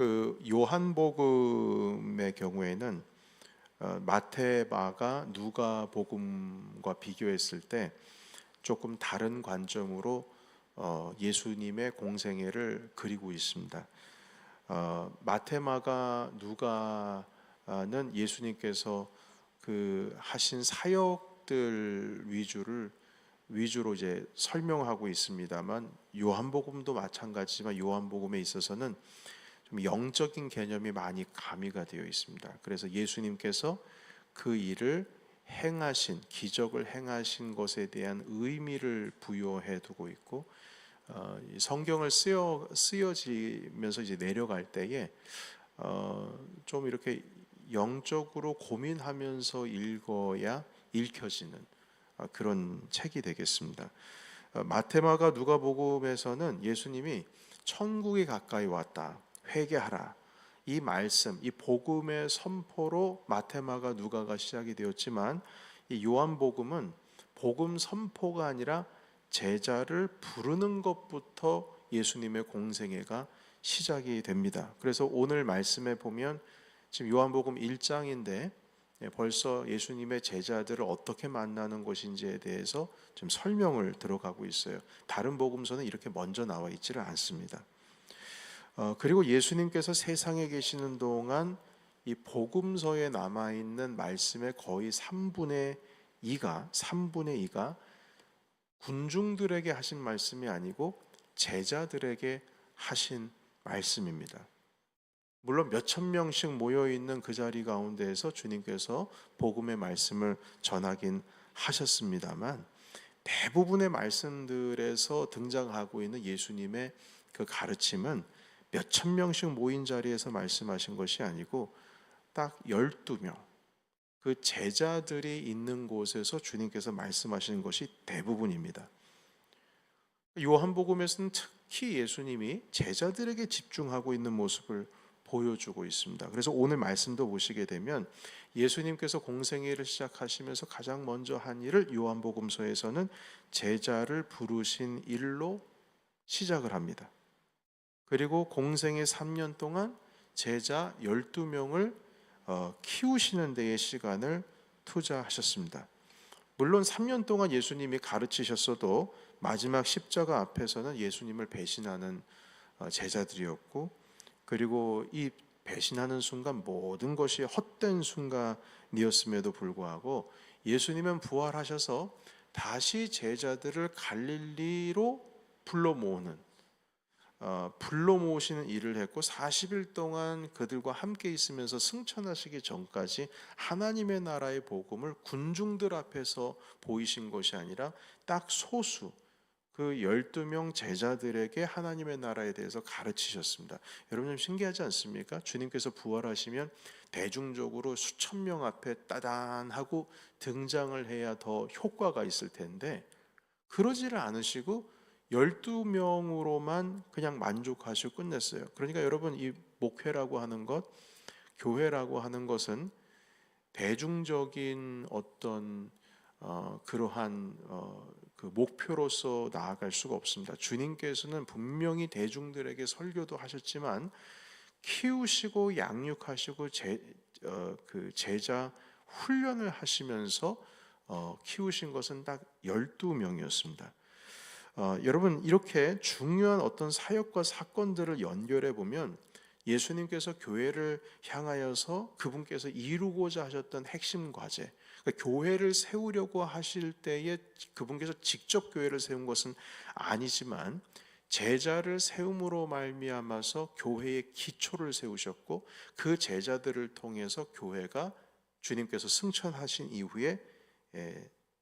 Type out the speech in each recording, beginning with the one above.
그 요한복음의 경우에는 마태, 마가, 누가 복음과 비교했을 때 조금 다른 관점으로 예수님의 공생애를 그리고 있습니다. 마태, 마가, 누가는 예수님께서 그 하신 사역들 위주로 이제 설명하고 있습니다만, 요한복음도 마찬가지지만 요한복음에 있어서는 좀 영적인 개념이 많이 가미가 되어 있습니다. 그래서 예수님께서 그 일을 행하신, 기적을 행하신 것에 대한 의미를 부여해 두고 있고, 성경을 쓰여지면서 이제 내려갈 때에 좀 이렇게 영적으로 고민하면서 읽어야 읽혀지는 그런 책이 되겠습니다. 마테마가 누가복음에서는 예수님이 천국이 가까이 왔다, 회개하라, 이 말씀, 이 복음의 선포로 마테마가 누가가 시작이 되었지만, 이 요한복음은 복음 선포가 아니라 제자를 부르는 것부터 예수님의 공생애가 시작이 됩니다. 그래서 오늘 말씀에 보면 지금 요한복음 1장인데 벌써 예수님의 제자들을 어떻게 만나는 것인지에 대해서 좀 설명을 들어가고 있어요. 다른 복음서는 이렇게 먼저 나와 있지를 않습니다. 그리고 예수님께서 세상에 계시는 동안 이 복음서에 남아 있는 말씀의 거의 3분의 2가 군중들에게 하신 말씀이 아니고 제자들에게 하신 말씀입니다. 물론 몇천 명씩 모여 있는 그 자리 가운데에서 주님께서 복음의 말씀을 전하긴 하셨습니다만, 대부분의 말씀들에서 등장하고 있는 예수님의 그 가르침은 몇천 명씩 모인 자리에서 말씀하신 것이 아니고 딱 12명, 그 제자들이 있는 곳에서 주님께서 말씀하시는 것이 대부분입니다. 요한복음에서는 특히 예수님이 제자들에게 집중하고 있는 모습을 보여주고 있습니다. 그래서 오늘 말씀도 보시게 되면 예수님께서 공생애를 시작하시면서 가장 먼저 한 일을 요한복음서에서는 제자를 부르신 일로 시작을 합니다. 그리고 공생애 3년 동안 제자 12명을 키우시는 데에 시간을 투자하셨습니다. 물론 3년 동안 예수님이 가르치셨어도 마지막 십자가 앞에서는 예수님을 배신하는 제자들이었고, 그리고 이 배신하는 순간 모든 것이 헛된 순간이었음에도 불구하고 예수님은 부활하셔서 다시 제자들을 갈릴리로 불러 모으시는 일을 했고, 40일 동안 그들과 함께 있으면서 승천하시기 전까지 하나님의 나라의 복음을 군중들 앞에서 보이신 것이 아니라 딱 소수, 그 12명 제자들에게 하나님의 나라에 대해서 가르치셨습니다. 여러분 좀 신기하지 않습니까? 주님께서 부활하시면 대중적으로 수천 명 앞에 따단하고 등장을 해야 더 효과가 있을 텐데, 그러지를 않으시고 12명으로만 그냥 만족하시고 끝냈어요. 그러니까 여러분, 이 목회라고 하는 것, 교회라고 하는 것은 대중적인 어떤 그러한 그 목표로서 나아갈 수가 없습니다. 주님께서는 분명히 대중들에게 설교도 하셨지만 키우시고 양육하시고 그 제자 훈련을 하시면서 키우신 것은 딱 12명이었습니다. 여러분, 이렇게 중요한 어떤 사역과 사건들을 연결해 보면 예수님께서 교회를 향하여서 그분께서 이루고자 하셨던 핵심 과제, 그러니까 교회를 세우려고 하실 때에 그분께서 직접 교회를 세운 것은 아니지만 제자를 세움으로 말미암아서 교회의 기초를 세우셨고, 그 제자들을 통해서 교회가 주님께서 승천하신 이후에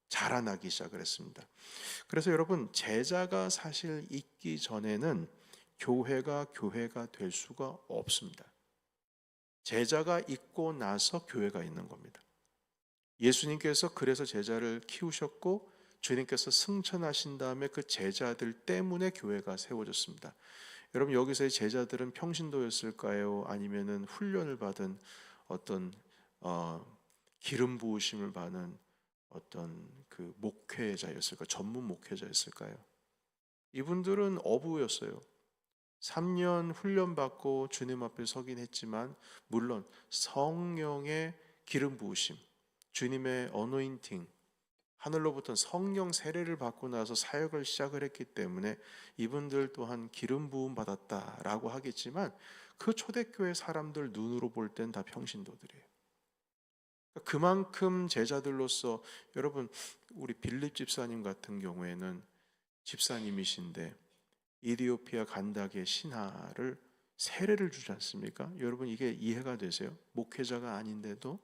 자라나기 시작을 했습니다. 그래서 여러분, 제자가 사실 있기 전에는 교회가 될 수가 없습니다. 제자가 있고 나서 교회가 있는 겁니다. 예수님께서 그래서 제자를 키우셨고, 주님께서 승천하신 다음에 그 제자들 때문에 교회가 세워졌습니다. 여러분, 여기서의 제자들은 평신도였을까요? 아니면은 훈련을 받은 어떤 기름 부으심을 받은 어떤 그 목회자였을까요? 전문 목회자였을까요? 이분들은 어부였어요. 3년 훈련받고 주님 앞에 서긴 했지만 물론 성령의 기름 부으심, 주님의 어노인팅, 하늘로부터 성령 세례를 받고 나서 사역을 시작을 했기 때문에 이분들 또한 기름 부음 받았다라고 하겠지만 그 초대교회 사람들 눈으로 볼 땐 다 평신도들이에요. 그만큼 제자들로서, 여러분 우리 빌립 집사님 같은 경우에는 집사님이신데 이디오피아 간다게 신하를 세례를 주지 않습니까? 여러분 이게 이해가 되세요? 목회자가 아닌데도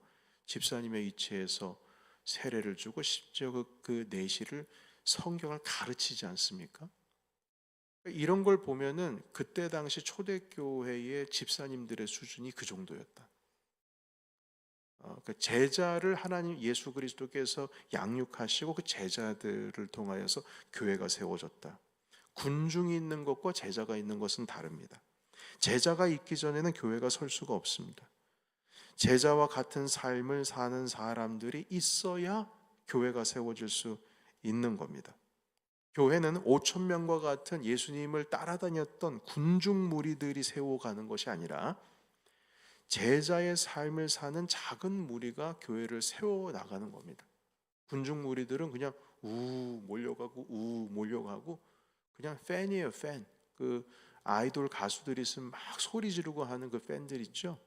집사님의 위치에서 세례를 주고 심지어 그 내시를 성경을 가르치지 않습니까? 이런 걸 보면은 그때 당시 초대교회의 집사님들의 수준이 그 정도였다. 그 제자를 하나님 예수 그리스도께서 양육하시고 그 제자들을 통하여서 교회가 세워졌다. 군중이 있는 것과 제자가 있는 것은 다릅니다. 제자가 있기 전에는 교회가 설 수가 없습니다. 제자와 같은 삶을 사는 사람들이 있어야 교회가 세워질 수 있는 겁니다. 교회는 5천 명과 같은 예수님을 따라다녔던 군중 무리들이 세워가는 것이 아니라 제자의 삶을 사는 작은 무리가 교회를 세워나가는 겁니다. 군중 무리들은 그냥 몰려가고 그냥 팬이에요, 팬. 그 아이돌 가수들이 있으면 막 소리 지르고 하는 그 팬들 있죠.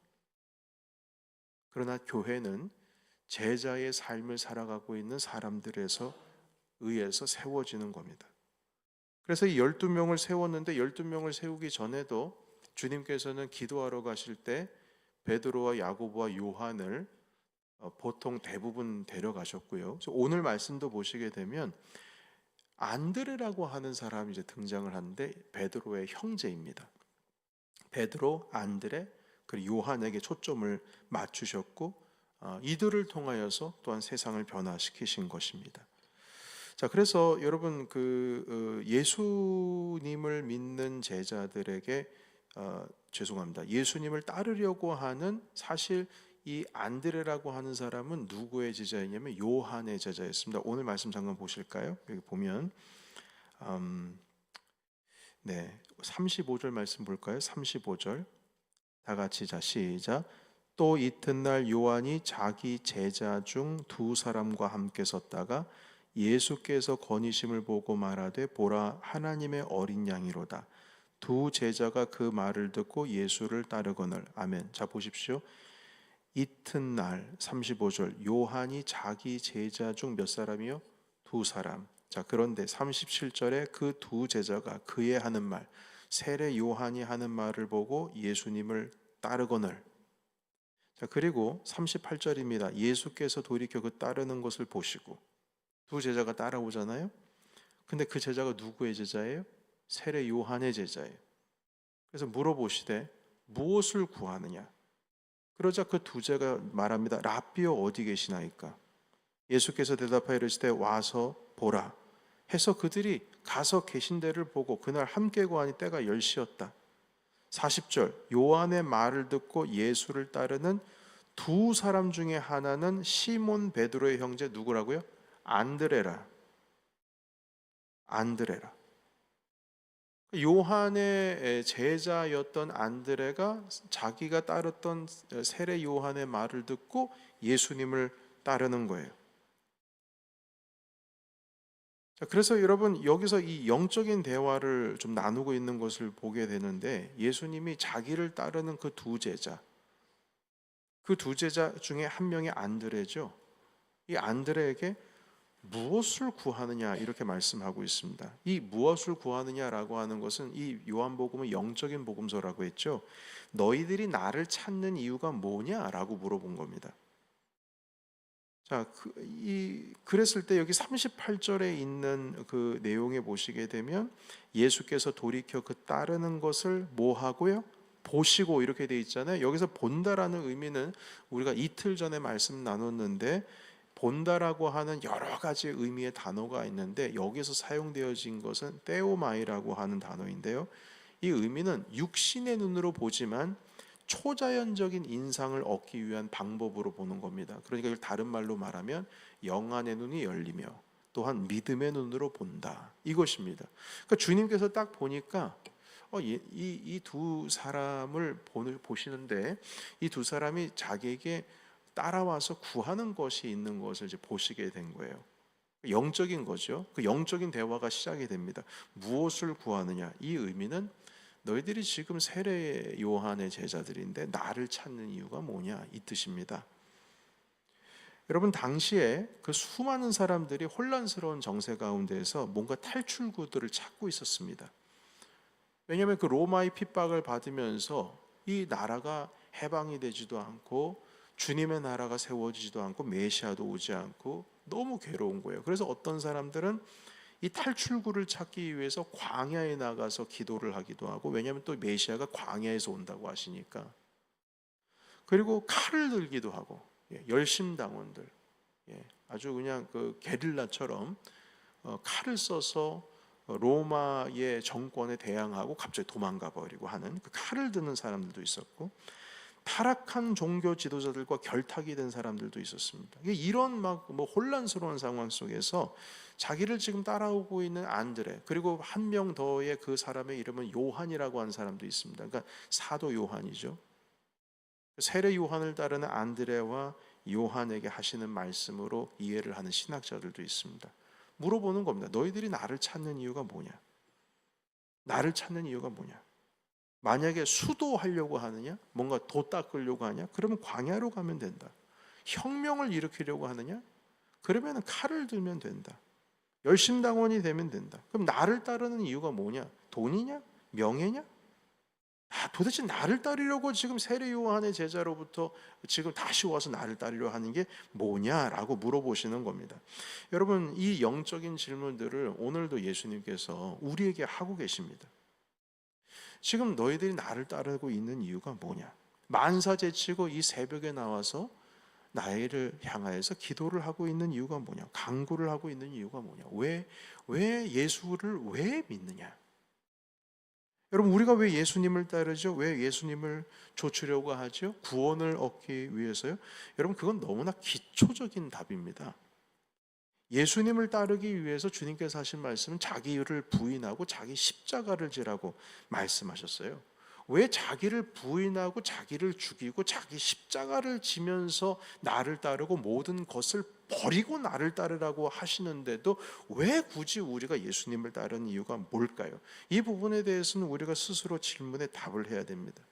그러나 교회는 제자의 삶을 살아가고 있는 사람들에서 의해서 세워지는 겁니다. 그래서 이 12명을 세웠는데 12명을 세우기 전에도 주님께서는 기도하러 가실 때 베드로와 야고보와 요한을 보통 대부분 데려가셨고요. 그래서 오늘 말씀도 보시게 되면 안드레라고 하는 사람이 이제 등장을 하는데 베드로의 형제입니다. 베드로, 안드레, 그리고 요한에게 초점을 맞추셨고 이들을 통하여서 또한 세상을 변화시키신 것입니다. 자, 그래서 여러분 예수님을 믿는 제자들에게 죄송합니다. 예수님을 따르려고 하는 사실 이 안드레라고 하는 사람은 누구의 제자이냐면 요한의 제자였습니다. 오늘 말씀 잠깐 보실까요? 여기 보면 35절 말씀 볼까요? 35절 다 같이 자 시작. 또 이튿날 요한이 자기 제자 중 두 사람과 함께 섰다가 예수께서 거니심을 보고 말하되 보라 하나님의 어린 양이로다. 두 제자가 그 말을 듣고 예수를 따르거늘. 아멘. 자 보십시오. 이튿날 35절 요한이 자기 제자 중 몇 사람이요? 두 사람. 자 그런데 37절에 그 두 제자가 그의 하는 말, 세례 요한이 하는 말을 보고 예수님을 따르거늘. 자 그리고 38절입니다. 예수께서 돌이켜 그 따르는 것을 보시고 두 제자가 따라오잖아요. 근데 그 제자가 누구의 제자예요? 세례 요한의 제자예요. 그래서 물어보시되 무엇을 구하느냐? 그러자 그 두 제가 말합니다. 랍비여 어디 계시나이까? 예수께서 대답하여 이르시되 와서 보라 해서 그들이 가서 계신 데를 보고 그날 함께 구하니 때가 10시였다. 40절 요한의 말을 듣고 예수를 따르는 두 사람 중에 하나는 시몬 베드로의 형제 누구라고요? 안드레라. 요한의 제자였던 안드레가 자기가 따랐던 세례 요한의 말을 듣고 예수님을 따르는 거예요. 자, 그래서 여러분 여기서 이 영적인 대화를 좀 나누고 있는 것을 보게 되는데 예수님이 자기를 따르는 그 두 제자 중에 한 명이 안드레죠. 이 안드레에게 무엇을 구하느냐 이렇게 말씀하고 있습니다. 이 무엇을 구하느냐라고 하는 것은 이 요한복음은 영적인 복음서라고 했죠. 너희들이 나를 찾는 이유가 뭐냐라고 물어본 겁니다. 자, 그랬을 때 여기 38절에 있는 그 내용에 보시게 되면 예수께서 돌이켜 그 따르는 것을 뭐 하고요? 보시고 이렇게 돼 있잖아요. 여기서 본다라는 의미는 우리가 이틀 전에 말씀 나눴는데 본다라고 하는 여러 가지 의미의 단어가 있는데 여기서 사용되어진 것은 떼오마이라고 하는 단어인데요. 이 의미는 육신의 눈으로 보지만 초자연적인 인상을 얻기 위한 방법으로 보는 겁니다. 그러니까 이걸 다른 말로 말하면 영안의 눈이 열리며 또한 믿음의 눈으로 본다 이것입니다. 그러니까 주님께서 딱 보니까 이 두 사람을 보시는데 이 두 사람이 자기에게 따라와서 구하는 것이 있는 것을 이제 보시게 된 거예요. 영적인 거죠. 그 영적인 대화가 시작이 됩니다. 무엇을 구하느냐? 이 의미는 너희들이 지금 세례 요한의 제자들인데 나를 찾는 이유가 뭐냐? 이 뜻입니다. 여러분, 당시에 그 수많은 사람들이 혼란스러운 정세 가운데에서 뭔가 탈출구들을 찾고 있었습니다. 왜냐하면 그 로마의 핍박을 받으면서 이 나라가 해방이 되지도 않고 주님의 나라가 세워지지도 않고 메시아도 오지 않고 너무 괴로운 거예요. 그래서 어떤 사람들은 이 탈출구를 찾기 위해서 광야에 나가서 기도를 하기도 하고, 왜냐하면 또 메시아가 광야에서 온다고 하시니까. 그리고 칼을 들기도 하고, 열심당원들, 아주 그냥 그 게릴라처럼 칼을 써서 로마의 정권에 대항하고 갑자기 도망가 버리고 하는 그 칼을 드는 사람들도 있었고, 타락한 종교 지도자들과 결탁이 된 사람들도 있었습니다. 이런 막 혼란스러운 상황 속에서 자기를 지금 따라오고 있는 안드레, 그리고 한 명 더의 그 사람의 이름은 요한이라고 하는 사람도 있습니다. 그러니까 사도 요한이죠. 세례 요한을 따르는 안드레와 요한에게 하시는 말씀으로 이해를 하는 신학자들도 있습니다. 물어보는 겁니다. 너희들이 나를 찾는 이유가 뭐냐? 나를 찾는 이유가 뭐냐? 만약에 수도하려고 하느냐? 뭔가 도 닦으려고 하냐? 그러면 광야로 가면 된다. 혁명을 일으키려고 하느냐? 그러면 칼을 들면 된다. 열심당원이 되면 된다. 그럼 나를 따르는 이유가 뭐냐? 돈이냐? 명예냐? 도대체 나를 따르려고 지금 세례 요한의 제자로부터 지금 다시 와서 나를 따르려 하는 게 뭐냐라고 물어보시는 겁니다. 여러분, 이 영적인 질문들을 오늘도 예수님께서 우리에게 하고 계십니다. 지금 너희들이 나를 따르고 있는 이유가 뭐냐? 만사 제치고 이 새벽에 나와서 나를 향하여서 기도를 하고 있는 이유가 뭐냐? 간구를 하고 있는 이유가 뭐냐? 왜 예수를 왜 믿느냐? 여러분, 우리가 왜 예수님을 따르죠? 왜 예수님을 좇으려고 하죠? 구원을 얻기 위해서요? 여러분, 그건 너무나 기초적인 답입니다. 예수님을 따르기 위해서 주님께서 하신 말씀은 자기를 부인하고 자기 십자가를 지라고 말씀하셨어요. 왜 자기를 부인하고 자기를 죽이고 자기 십자가를 지면서 나를 따르고 모든 것을 버리고 나를 따르라고 하시는데도 왜 굳이 우리가 예수님을 따르는 이유가 뭘까요? 이 부분에 대해서는 우리가 스스로 질문에 답을 해야 됩니다.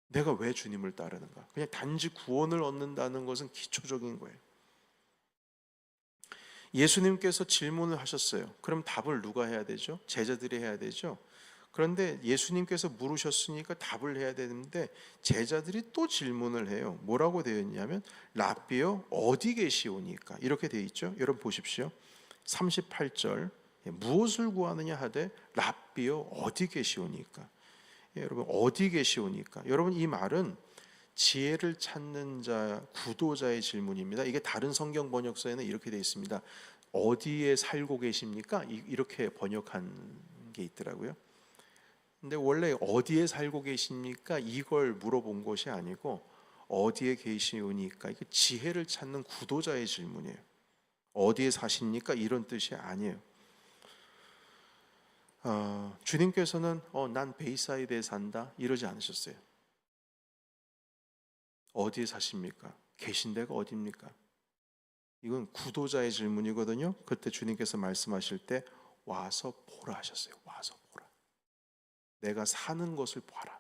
내가 왜 주님을 따르는가? 그냥 단지 구원을 얻는다는 것은 기초적인 거예요. 예수님께서 질문을 하셨어요. 그럼 답을 누가 해야 되죠? 제자들이 해야 되죠. 그런데 예수님께서 물으셨으니까 답을 해야 되는데 제자들이 또 질문을 해요. 뭐라고 되어 있냐면 랍비여 어디 계시오니까, 이렇게 되어 있죠. 여러분 보십시오. 38절 무엇을 구하느냐 하되 랍비여 어디 계시오니까. 여러분, 어디 계시오니까. 여러분, 이 말은 지혜를 찾는 자, 구도자의 질문입니다. 이게 다른 성경 번역서에는 이렇게 되어 있습니다. 어디에 살고 계십니까? 이렇게 번역한 게 있더라고요. 근데 원래 어디에 살고 계십니까? 이걸 물어본 것이 아니고 어디에 계시오니까, 이게 지혜를 찾는 구도자의 질문이에요. 어디에 사십니까? 이런 뜻이 아니에요. 주님께서는 난 베이사이드에 산다 이러지 않으셨어요. 어디에 사십니까? 계신 데가 어디입니까? 이건 구도자의 질문이거든요. 그때 주님께서 말씀하실 때 와서 보라 하셨어요. 와서 보라. 내가 사는 것을 봐라.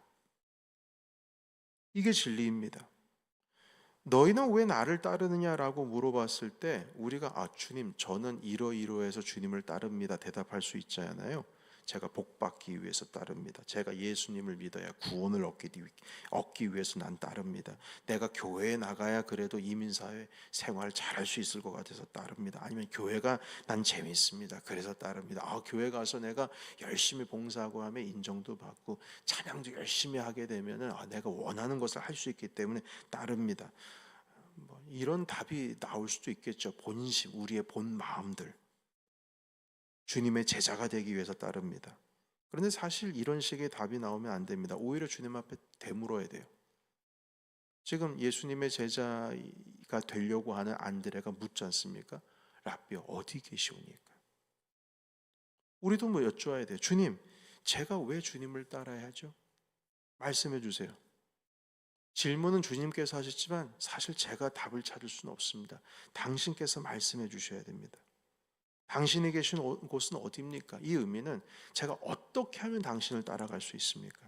이게 진리입니다. 너희는 왜 나를 따르느냐라고 물어봤을 때 우리가 주님, 저는 이러이러해서 주님을 따릅니다 대답할 수 있잖아요. 제가 복받기 위해서 따릅니다. 제가 예수님을 믿어야 구원을 얻기 위해서 난 따릅니다. 내가 교회에 나가야 그래도 이민사회 생활 잘할 수 있을 것 같아서 따릅니다. 아니면 교회가 난 재밌습니다. 그래서 따릅니다. 교회 가서 내가 열심히 봉사하고 하면 인정도 받고 찬양도 열심히 하게 되면 내가 원하는 것을 할 수 있기 때문에 따릅니다. 이런 답이 나올 수도 있겠죠. 본심, 우리의 본 마음들. 주님의 제자가 되기 위해서 따릅니다. 그런데 사실 이런 식의 답이 나오면 안 됩니다. 오히려 주님 앞에 되물어야 돼요. 지금 예수님의 제자가 되려고 하는 안드레가 묻지 않습니까? 랍비여 어디 계시오니까. 우리도 여쭤야 돼요. 주님, 제가 왜 주님을 따라야죠? 말씀해 주세요. 질문은 주님께서 하셨지만 사실 제가 답을 찾을 수는 없습니다. 당신께서 말씀해 주셔야 됩니다. 당신이 계신 곳은 어디입니까? 이 의미는 제가 어떻게 하면 당신을 따라갈 수 있습니까?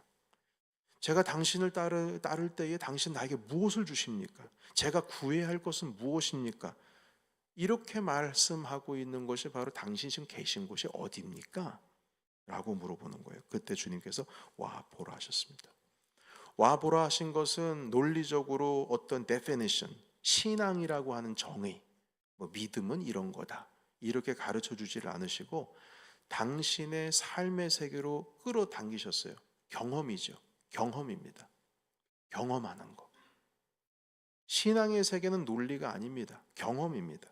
제가 당신을 따를 때에 당신 나에게 무엇을 주십니까? 제가 구해야 할 것은 무엇입니까? 이렇게 말씀하고 있는 것이 바로 당신 지금 계신 곳이 어디입니까? 라고 물어보는 거예요. 그때 주님께서 와 보라 하셨습니다. 와 보라 하신 것은 논리적으로 어떤 definition, 신앙이라고 하는 정의, 믿음은 이런 거다 이렇게 가르쳐 주지를 않으시고 당신의 삶의 세계로 끌어당기셨어요. 경험이죠. 경험입니다. 경험하는 거. 신앙의 세계는 논리가 아닙니다. 경험입니다.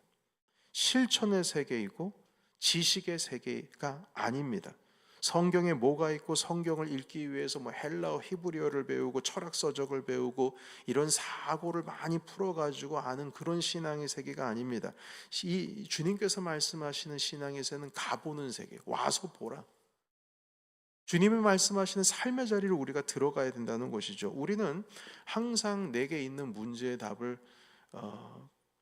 실천의 세계이고 지식의 세계가 아닙니다. 성경에 뭐가 있고 성경을 읽기 위해서 헬라어, 히브리어를 배우고 철학 서적을 배우고 이런 사고를 많이 풀어가지고 아는 그런 신앙의 세계가 아닙니다. 이 주님께서 말씀하시는 신앙의 세계는 가보는 세계, 와서 보라. 주님이 말씀하시는 삶의 자리를 우리가 들어가야 된다는 것이죠. 우리는 항상 내게 있는 문제의 답을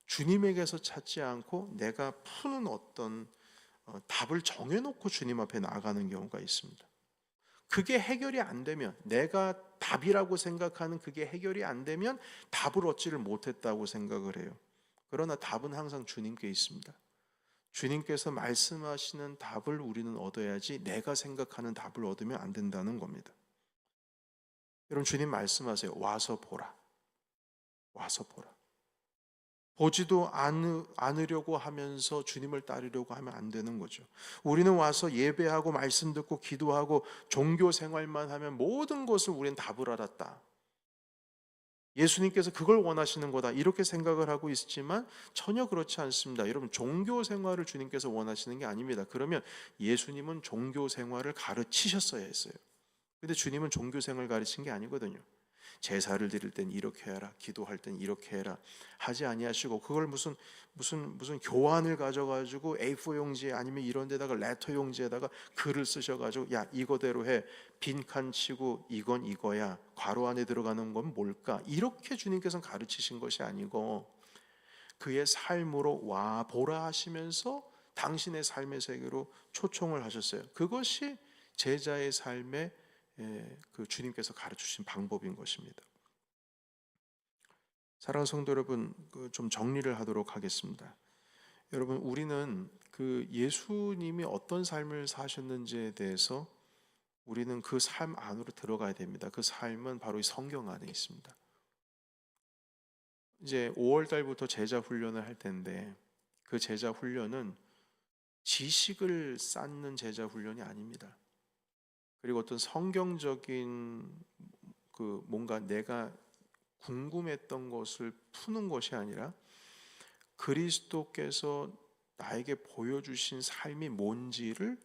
주님에게서 찾지 않고 내가 푸는 어떤 답을 정해놓고 주님 앞에 나아가는 경우가 있습니다. 그게 해결이 안 되면, 내가 답이라고 생각하는 그게 해결이 안 되면 답을 얻지를 못했다고 생각을 해요. 그러나 답은 항상 주님께 있습니다. 주님께서 말씀하시는 답을 우리는 얻어야지 내가 생각하는 답을 얻으면 안 된다는 겁니다. 여러분, 주님 말씀하세요. 와서 보라. 와서 보라. 보지도 않으려고 하면서 주님을 따르려고 하면 안 되는 거죠. 우리는 와서 예배하고 말씀 듣고 기도하고 종교 생활만 하면 모든 것을 우리는 답을 알았다. 예수님께서 그걸 원하시는 거다 이렇게 생각을 하고 있지만 전혀 그렇지 않습니다. 여러분, 종교 생활을 주님께서 원하시는 게 아닙니다. 그러면 예수님은 종교 생활을 가르치셨어야 했어요. 근데 주님은 종교 생활을 가르친 게 아니거든요. 제사를 드릴 땐 이렇게 해라, 기도할 땐 이렇게 해라 하지 아니하시고 그걸 무슨 교환을 가져가지고 A4 용지에 아니면 이런 데다가 레터 용지에다가 글을 쓰셔가지고 야 이거대로 해, 빈칸 치고 이건 이거야, 괄호 안에 들어가는 건 뭘까, 이렇게 주님께서는 가르치신 것이 아니고 그의 삶으로 와 보라 하시면서 당신의 삶의 세계로 초청을 하셨어요. 그것이 제자의 삶의 그 주님께서 가르치신 방법인 것입니다. 사랑하는 성도 여러분, 좀 정리를 하도록 하겠습니다. 여러분, 우리는 그 예수님이 어떤 삶을 사셨는지에 대해서 우리는 그 삶 안으로 들어가야 됩니다. 그 삶은 바로 이 성경 안에 있습니다. 이제 5월 달부터 제자 훈련을 할 텐데 그 제자 훈련은 지식을 쌓는 제자 훈련이 아닙니다. 그리고 어떤 성경적인 그 뭔가 내가 궁금했던 것을 푸는 것이 아니라 그리스도께서 나에게 보여주신 삶이 뭔지를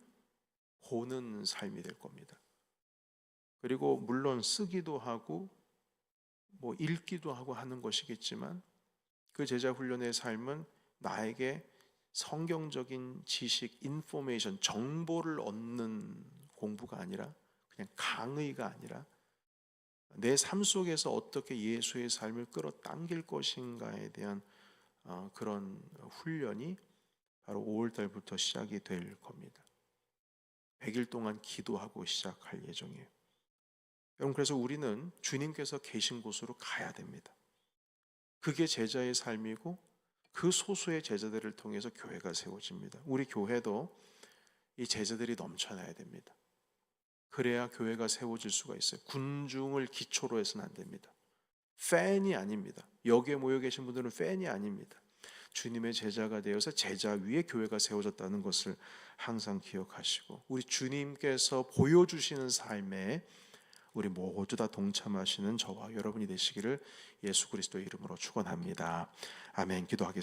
보는 삶이 될 겁니다. 그리고 물론 쓰기도 하고 읽기도 하고 하는 것이겠지만 그 제자 훈련의 삶은 나에게 성경적인 지식, 인포메이션, 정보를 얻는 공부가 아니라 그냥 강의가 아니라 내 삶 속에서 어떻게 예수의 삶을 끌어당길 것인가에 대한 그런 훈련이 바로 5월 달부터 시작이 될 겁니다. 100일 동안 기도하고 시작할 예정이에요. 여러분, 그래서 우리는 주님께서 계신 곳으로 가야 됩니다. 그게 제자의 삶이고 그 소수의 제자들을 통해서 교회가 세워집니다. 우리 교회도 이 제자들이 넘쳐나야 됩니다. 그래야 교회가 세워질 수가 있어요. 군중을 기초로 해서는 안 됩니다. 팬이 아닙니다. 여기에 모여 계신 분들은 팬이 아닙니다. 주님의 제자가 되어서 제자 위에 교회가 세워졌다는 것을 항상 기억하시고 우리 주님께서 보여주시는 삶에 우리 모두 다 동참하시는 저와 여러분이 되시기를 예수 그리스도의 이름으로 축원합니다. 아멘. 기도하겠습니다.